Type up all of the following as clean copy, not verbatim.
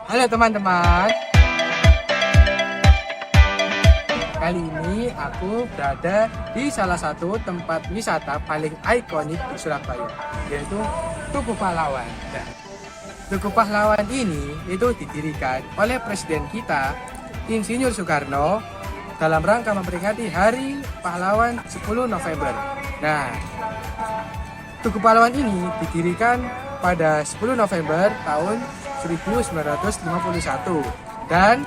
Halo teman-teman. Kali ini aku berada di salah satu tempat wisata paling ikonik di Surabaya, yaitu Tugu Pahlawan. Nah, Tugu Pahlawan ini itu didirikan oleh Presiden kita, Insinyur Soekarno, dalam rangka memperingati Hari Pahlawan 10 November. Nah, Tugu Pahlawan ini didirikan pada 10 November tahun 1951 dan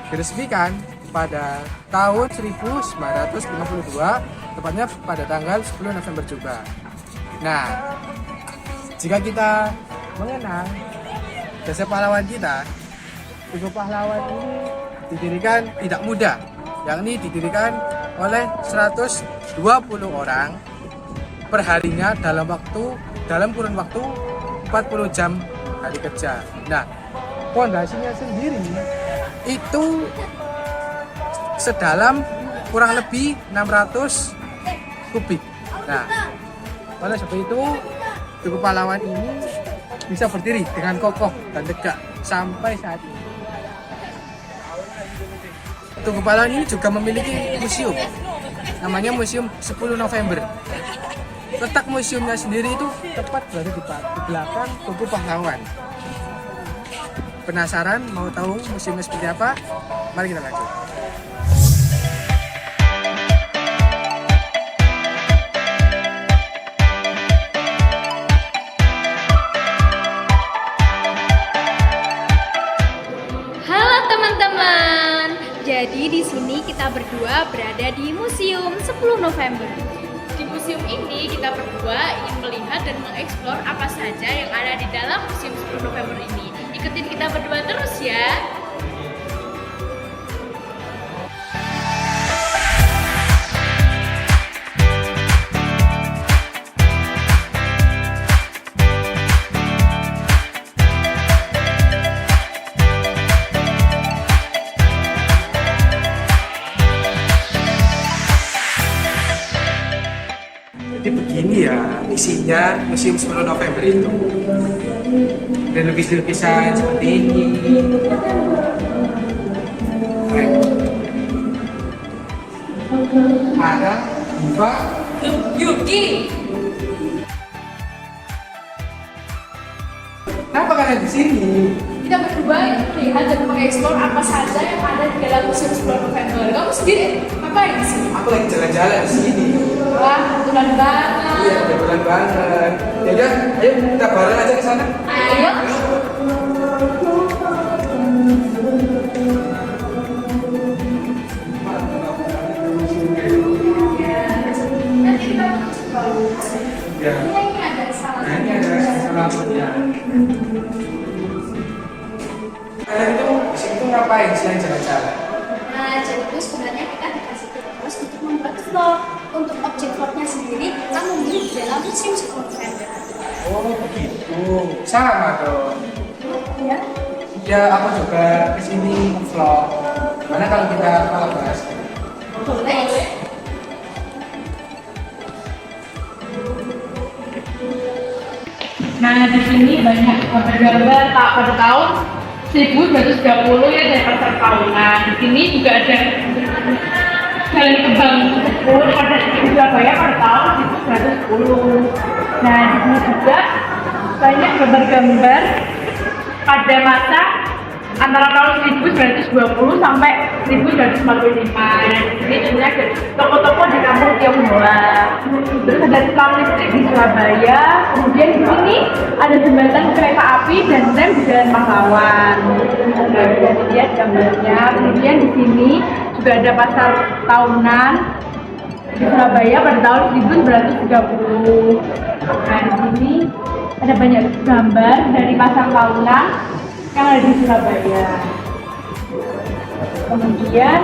diresmikan pada tahun 1952, tepatnya pada tanggal 10 November juga. Nah, jika kita mengenang jasa pahlawan kita, Tugu Pahlawan ini didirikan tidak mudah, yakni didirikan oleh 120 orang perharinya dalam kurun waktu 40 jam hari kerja. Nah, pondasinya sendiri itu sedalam kurang lebih 600 kubik. Nah, oleh sebab itu Tugu Pahlawan ini bisa berdiri dengan kokoh dan tegak sampai saat ini. Tugu Pahlawan ini juga memiliki museum, namanya Museum 10 November. Letak museumnya sendiri itu tepat berada di belakang Tugu Pahlawan. Penasaran mau tahu museumnya seperti apa? Mari kita lanjut. Halo teman-teman. Jadi di sini kita berdua berada di Museum 10 November. Di museum ini kita berdua ingin melihat dan mengeksplor apa saja yang ada di dalam Museum 10 November ini. Ikutin kita berdua terus ya. Jadi begini ya isinya Museum 10 November itu. Dan lukis-lukisan seperti ini. Ada Mbak Yuki. Kenapa kalian di sini? Kita berdua ingin melihat dan mengeksplor apa saja yang ada di dalam Museum 10 November. Kamu sendiri ngapain di sini? Aku lagi jalan-jalan di sini. Wah, kebetulan banget. Iya, kebetulan banget. Ya udah, ayo kita bareng aja ke sana. Ayo. Nanti kita coba. Ya. Ini ada salah. Nah, ini ada salah-salahnya. Kalian itu di sini tuh ngapain selain jalan-jalan? Nah, jadi itu sebenarnya kita dikasih tugas untuk membuat vlog. Untuk objek vlognya sendiri, kita memilih di dalam Museum 10 November. Oh begitu, sama dong. Ya, Ya aku juga kesini vlog. Mana kalau kita kolaborasi? boleh. Nah, di sini banyak gambar-gambar tak pada tahun 1930 ya dari pasar tahunan. Di sini juga ada jalan kembang tersebut pada Surabaya pada tahun 1910. Nah, di sini juga banyak gambar-gambar pada masa antara tahun 1920 sampai 1945. Nah, di sini tentunya ada toko-toko di kampung Tionghoa. Terus ada tiang listrik di Surabaya. Kemudian di sini ada jembatan kereta api dan rem di Jalan Pahlawan. Nah, bisa dilihat gambarnya. Kemudian di sini juga ada pasar tahunan di Surabaya pada tahun 1930. Nah, di sini ada banyak gambar dari pasar tahunan yang ada di Surabaya. Kemudian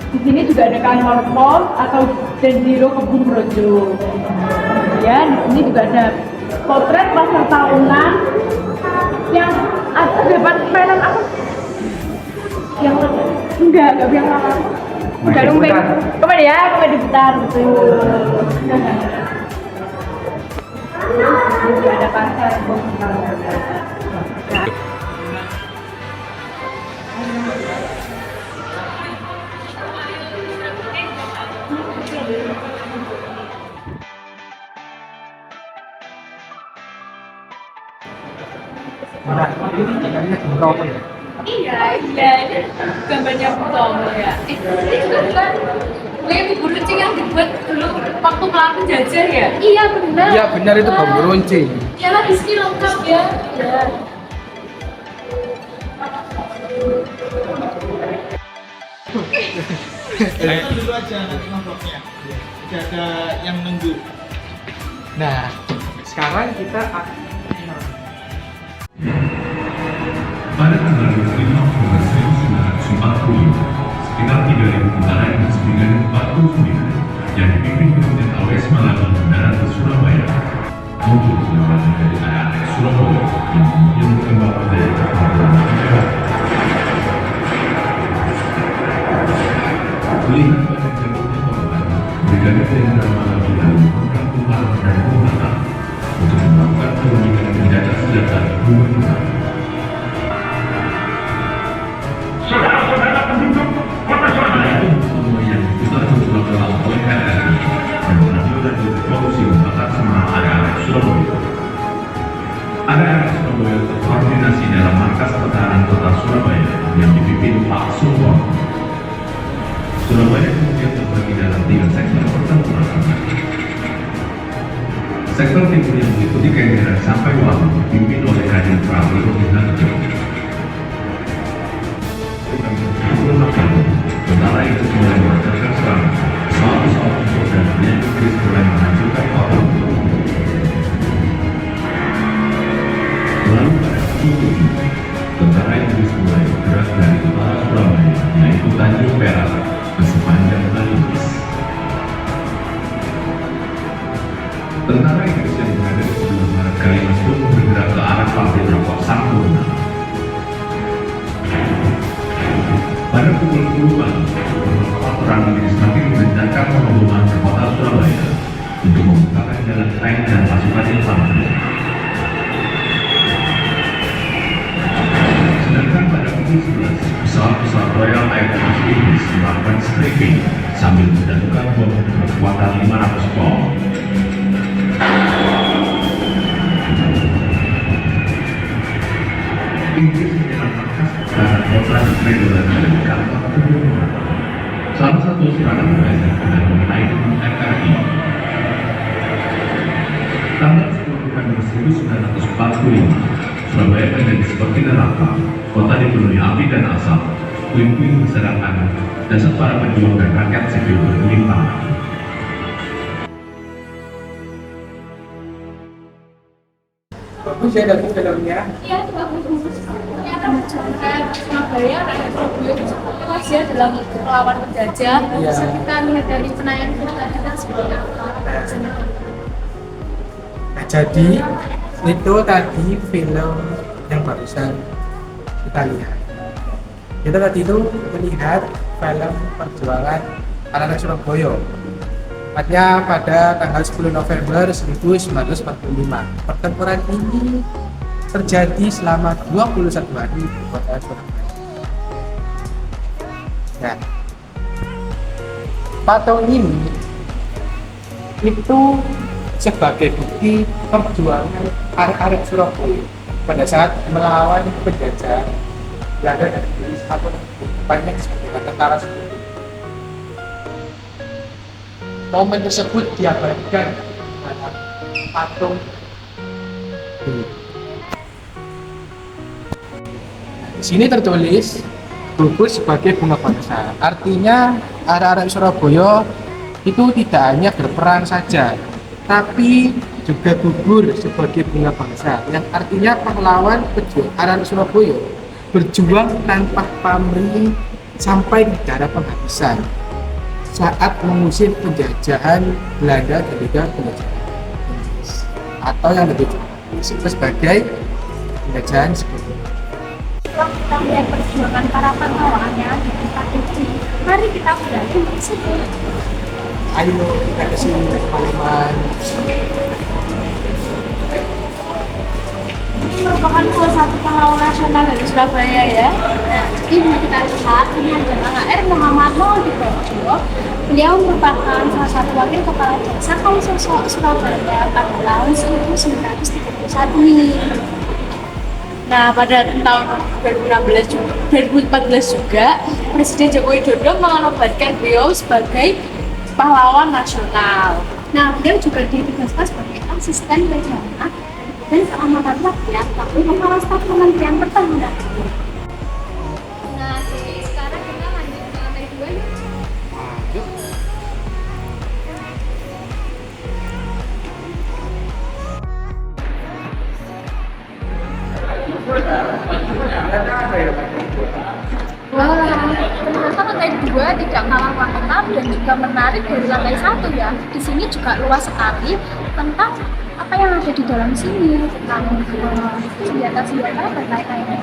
di sini juga ada kantor pos atau Dendiro Kebun Brojo. Kemudian di sini juga ada potret pasar tahunan yang ada dapat mainan apa? Yang enggak yang lama. Udah lumping. Kemana ya? Kemana diputar betul. Juga ada pasar. Nah, ini gambarnya Bung Tomo ya. Iya, iya, ini gambarnya Bung Tomo ya. Ini juga bukan kayak bubur runcing yang dibuat dulu waktu melawan penjajah ya? Iya, benar. Iya benar itu bumbu runcing. Ya lah, di sini lengkap ya. Ya. Ayo dulu aja nanti nongkrongnya. Tidak ada yang nunggu. Nah, sekarang kita Pada tanggal 5 Oktober 1945, sekitar 3.000 tentara Inggris dengan 49 yang dipimpin Brigjen A.W.S. Malaki mendarat di Surabaya untuk menyelamatkan dari anak Surabaya yang kemudian berkembang menjadi pertempuran darat. Melihat banyak jatuhnya korban, Brigadir Jenderal Malaki lalu memprogram Tuhan dan Tuhan untuk melakukan penyelidikan penjajah senjata di Bumi Tengah. Semua yang diputar berulang ulang oleh RRI dan radio dan revolusi membakar semangat area-area Surabaya. Area-area Surabaya terkoordinasi dalam markas pertahanan kota Surabaya yang dipimpin Pak Sumpong. Surabaya kemudian terbagi dalam 3 sektor pertempuran. Sektor timur yang meliputi Kenjeran sampai Walu dipimpin oleh Raden Prawiro Dinarjo. Tentara itu mulai melancarkan serangan. Pesawat-pesawat tempur dan brilliant Inggris mulai menghancurkan kota. Lalu pada pukul 7, tentara Inggris mulai bergerak dari utara Surabaya, yaitu Tanjung Perak, ke sepanjang Kalimas. Tentara Inggris yang berada di sebelah barat Kalimas pun bergerak ke arah pabrik rokok Sampurna. Pada pukul 10 pagi, kapal perang Inggris makin mengencangkan pengeboman ke kota Surabaya untuk membukakan jalan tank dan pasukan infanteri. Sedangkan pada pukul 11, pesawat-pesawat Royal Air Force Inggris melakukan strafing sambil menjatuhkan bom berkekuatan 500 pound. Inggris menyerang markas pertahanan kota di Medan dan kantor gubernur. Salah satu serangan berhasil dengan mengenai gedung RRI. Tanggal 10 November 1945, Surabaya menjadi seperti neraka. Kota dipenuhi api dan asap, puing-puing berserakan, jasad para pejuang dan rakyat sipil berlimpah. bagus ya dari filmnya. Iya, itu bagus. Ternyata perjalanan Surabaya dan Surabaya itu seperti masih dalam melawan penjajah. Iya. Bisa kita lihat dari penayangan film tadi kan seperti apa. Nah, jadi itu tadi film yang barusan kita lihat. Kita tadi itu melihat film perjuangan anak-anak Surabaya. Tepatnya pada tanggal 10 November 1945. Pertempuran ini terjadi selama 21 hari di kota Surabaya. Nah, patung ini itu sebagai bukti perjuangan arek-arek Surabaya pada saat melawan penjajah Belanda dan Inggris atau banyak sebagai tentara seperti itu. Momen tersebut diabadikan dalam patung ini. Di sini tertulis gugur sebagai bunga bangsa. Artinya arek-arek Surabaya itu tidak hanya berperang saja, tapi juga gugur sebagai bunga bangsa. Yang artinya pahlawan pejuang arek Surabaya berjuang tanpa pamrih sampai ke darah penghabisan saat mengusir penjajahan Belanda dan juga penjajahan Inggris, atau yang lebih disebut sebagai penjajahan sekutu. Setelah kita melihat perjuangan para pahlawannya di tempat ini, mari kita berani bersama. Ayo kita ke sini teman-teman. Ini merupakan salah satu pahlawan nasional dari Surabaya ya. Nah, jadi kita lihat ini adalah HR Muhammad Maulidipurwo. Beliau merupakan salah satu wakil kepala desa Kalisosok Surabaya pada tahun 1931 ini. Nah, pada tahun 2014 juga, Presiden Joko Widodo menobatkan beliau sebagai pahlawan nasional. Nah, beliau juga ditugaskan sebagai asisten negara dan keamanan rakyat tapi kepala staf Kementerian Pertahanan. Nah, jadi sekarang kita lanjut ke lantai 2 yuk. Yuk. Wah, ternyata lantai 2 tidak kalah lengkap dan juga menarik dari lantai 1 ya. Di sini juga luas sekali tentang apa yang ada di dalam sini, tentang senjata-senjata dan lain-lain.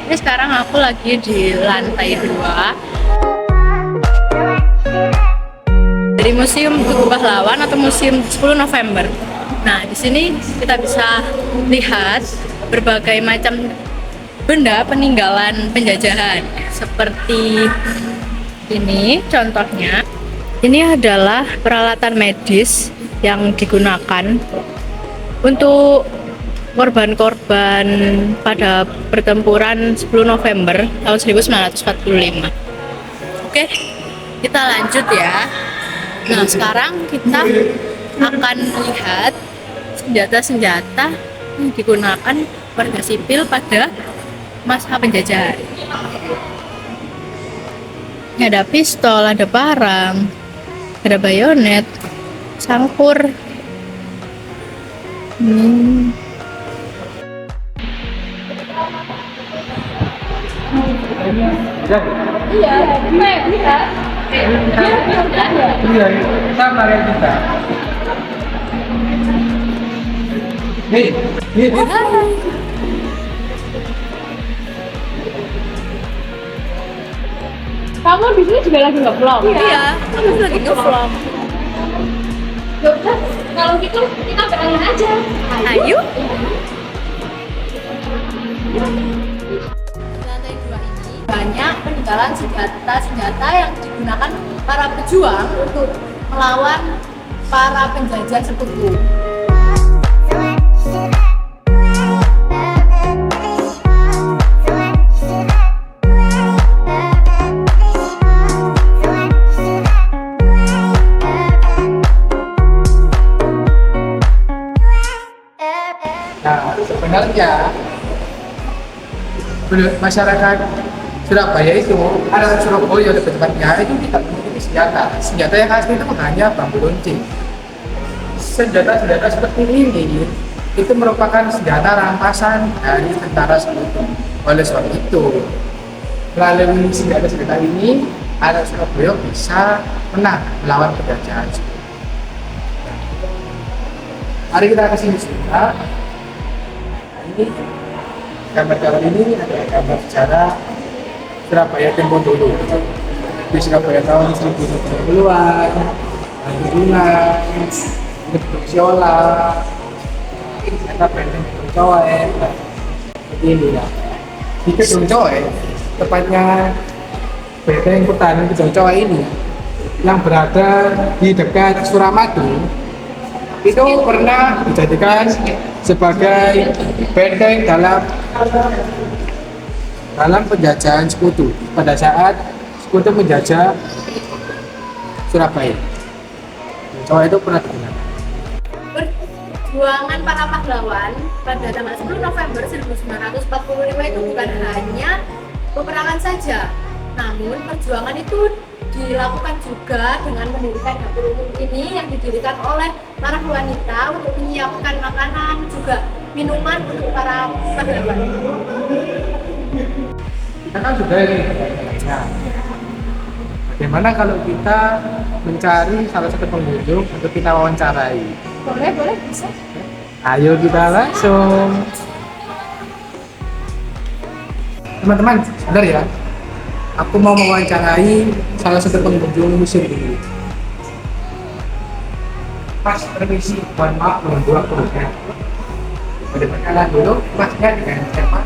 Ini sekarang aku lagi di lantai 2 dari Museum Tugu Pahlawan atau Museum 10 November. Nah, di sini kita bisa lihat berbagai macam benda peninggalan penjajahan. Seperti ini contohnya. Ini adalah peralatan medis yang digunakan untuk korban-korban pada pertempuran 10 November tahun 1945. Oke, kita lanjut ya. Nah, sekarang kita akan melihat senjata-senjata yang digunakan warga sipil pada masa penjajahan. Ada pistol, ada parang, ada bayonet, sangkur. Iya, kita Iya, sama kayak kita. Nih, kamu di sini juga lagi nge-vlog? Iya, aku lagi nge-vlog. Yaudah, kalau gitu kita berangkat aja. Ayo. Lantai 2 ini Banyak peninggalan senjata-senjata yang digunakan para pejuang untuk melawan para penjajah sekutu. nah sebenarnya masyarakat Surabaya itu, ada Surabaya lebih tepatnya, itu tidak memiliki senjata. Senjata yang asli itu hanya bambu runcing. Senjata-senjata seperti ini itu merupakan senjata rampasan dari tentara sekutu. Oleh sebab itu, melalui senjata-senjata ini, anak Surabaya bisa menang melawan penjajahan. Mari kita ke sini sebentar. Ini gambar-gambar ini adalah gambar sejarah Surabaya tempo dulu. Di Surabaya tahun 1970-an, Andurunan, Gedung Siola, ternyata benteng Gedung Coe. Seperti ini ya. Di Gedung Coe, tepatnya benteng pertahanan Gedung Coe ini yang berada di dekat Suramadu, itu pernah dijadikan sebagai benteng dalam penjajahan sekutu pada saat sekutu menjajah Surabaya. Coba itu pernah digunakan. Perjuangan para pahlawan pada tanggal 10 November 1945 itu bukan hanya peperangan saja, namun perjuangan itu dilakukan juga dengan mendirikan dapur umum ini yang didirikan oleh para wanita untuk menyiapkan makanan juga minuman untuk para pahlawan. Kita kan sudah ini ya. Bagaimana kalau kita mencari salah satu pengunjung untuk kita wawancarai? Boleh, bisa. Ayo kita langsung. Teman-teman, sadar ya. Aku mau mewawancarai salah satu pengunjung museum ini. Mas, permisi, mohon maaf menunggu waktunya. Boleh perkenalan dulu, masnya dengan siapa?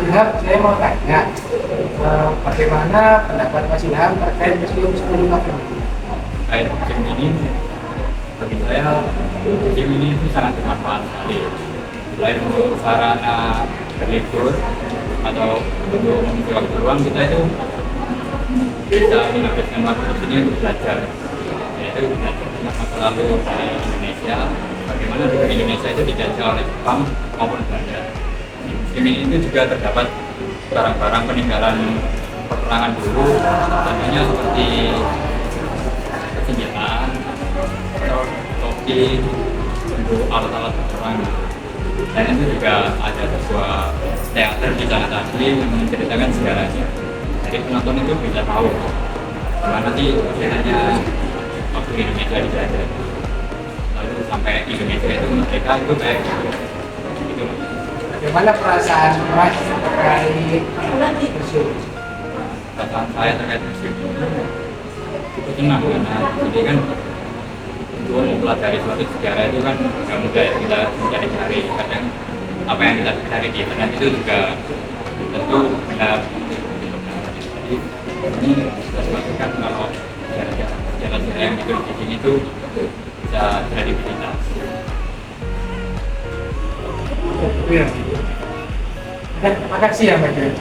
Ilham, saya mau tanya, bagaimana pendapat Mas Ilham terkait Museum 10 November? Kayak musim ini, bagi saya musim ini itu sangat bermanfaat sekali. Selain untuk sarana berlibur atau untuk mengisi waktu luang, kita itu bisa menghabiskan waktu di sini untuk belajar, yaitu belajar tentang masa lalu dari Indonesia, bagaimana negara Indonesia itu dijajah oleh Jepang maupun Belanda. Di museum ini itu juga terdapat barang-barang peninggalan peperangan dulu, tentunya seperti senjata atau topi untuk alat-alat perang. Dan itu juga ada sebuah teater di sana tadi yang menceritakan sejarahnya. Jadi penonton itu bisa tahu bagaimana sih sejarahnya waktu Indonesia dijajah. Lalu sampai Indonesia itu merdeka itu kayak gitu. Bagaimana perasaan Mas terkait museum? Perasaan saya terkait museum itu senang karena jadi kan untuk mempelajari suatu sejarah itu kan nggak mudah ya, kita mencari-cari. Kadang apa yang kita cari di internet itu juga tentu benar. Jadi ini bisa dipastikan kalau sejarah-sejarah yang ditulis di sini itu bisa kredibilitas. Iya. Terima kasih ya Mbak Jaya.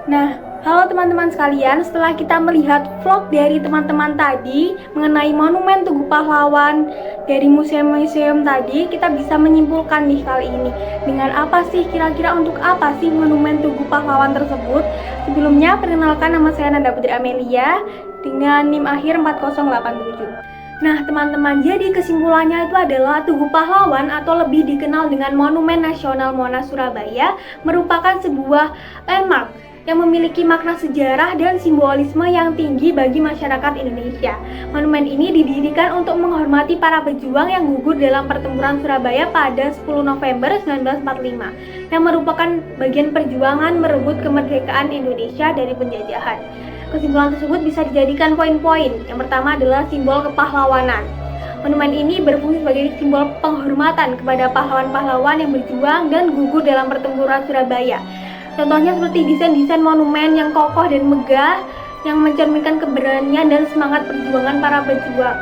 Nah, halo teman-teman sekalian, setelah kita melihat vlog dari teman-teman tadi mengenai Monumen Tugu Pahlawan dari museum-museum tadi, kita bisa menyimpulkan nih kali ini dengan apa sih kira-kira untuk apa sih Monumen Tugu Pahlawan tersebut. Sebelumnya, perkenalkan nama saya Nanda Putri Amelia dengan NIM akhir 4087. Nah teman-teman, jadi kesimpulannya itu adalah Tugu Pahlawan atau lebih dikenal dengan Monumen Nasional Monas Surabaya merupakan sebuah landmark yang memiliki makna sejarah dan simbolisme yang tinggi bagi masyarakat Indonesia. Monumen ini didirikan untuk menghormati para pejuang yang gugur dalam pertempuran Surabaya pada 10 November 1945, yang merupakan bagian perjuangan merebut kemerdekaan Indonesia dari penjajahan. Kesimpulan tersebut bisa dijadikan poin-poin. Yang pertama adalah simbol kepahlawanan. Monumen ini berfungsi sebagai simbol penghormatan kepada pahlawan-pahlawan yang berjuang dan gugur dalam pertempuran Surabaya. Contohnya seperti desain-desain monumen yang kokoh dan megah yang mencerminkan keberanian dan semangat perjuangan para pejuang.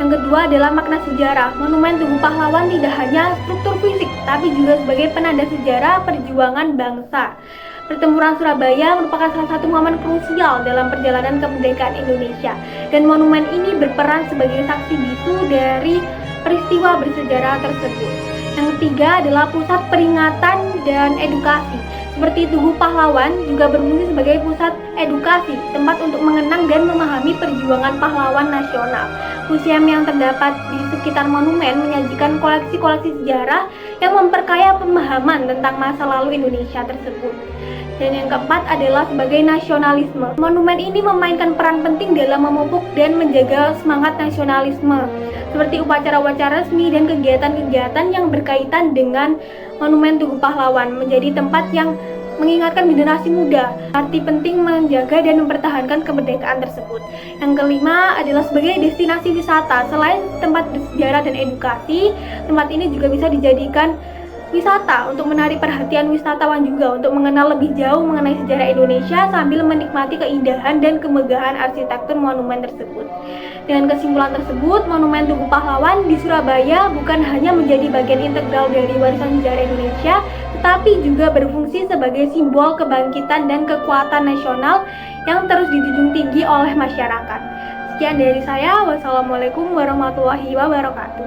Yang kedua adalah makna sejarah. Monumen Tugu Pahlawan tidak hanya struktur fisik, tapi juga sebagai penanda sejarah perjuangan bangsa. Pertempuran Surabaya merupakan salah satu momen krusial dalam perjalanan kemerdekaan Indonesia, dan monumen ini berperan sebagai saksi bisu dari peristiwa bersejarah tersebut. Yang ketiga adalah pusat peringatan dan edukasi. Seperti Tugu Pahlawan juga berfungsi sebagai pusat edukasi, tempat untuk mengenang dan memahami perjuangan pahlawan nasional. Museum yang terdapat di sekitar monumen menyajikan koleksi-koleksi sejarah yang memperkaya pemahaman tentang masa lalu Indonesia tersebut. Dan yang keempat adalah sebagai nasionalisme. Monumen ini memainkan peran penting dalam memupuk dan menjaga semangat nasionalisme, seperti upacara-upacara resmi dan kegiatan-kegiatan yang berkaitan dengan Monumen Tugu Pahlawan menjadi tempat yang mengingatkan generasi muda arti penting menjaga dan mempertahankan kemerdekaan tersebut. Yang kelima adalah sebagai destinasi wisata. Selain tempat bersejarah dan edukasi, tempat ini juga bisa dijadikan wisata untuk menarik perhatian wisatawan juga untuk mengenal lebih jauh mengenai sejarah Indonesia sambil menikmati keindahan dan kemegahan arsitektur monumen tersebut. Dengan kesimpulan tersebut, Monumen Tugu Pahlawan di Surabaya bukan hanya menjadi bagian integral dari warisan sejarah Indonesia, tetapi juga berfungsi sebagai simbol kebangkitan dan kekuatan nasional yang terus dijunjung tinggi oleh masyarakat. Sekian dari saya, wassalamualaikum warahmatullahi wabarakatuh.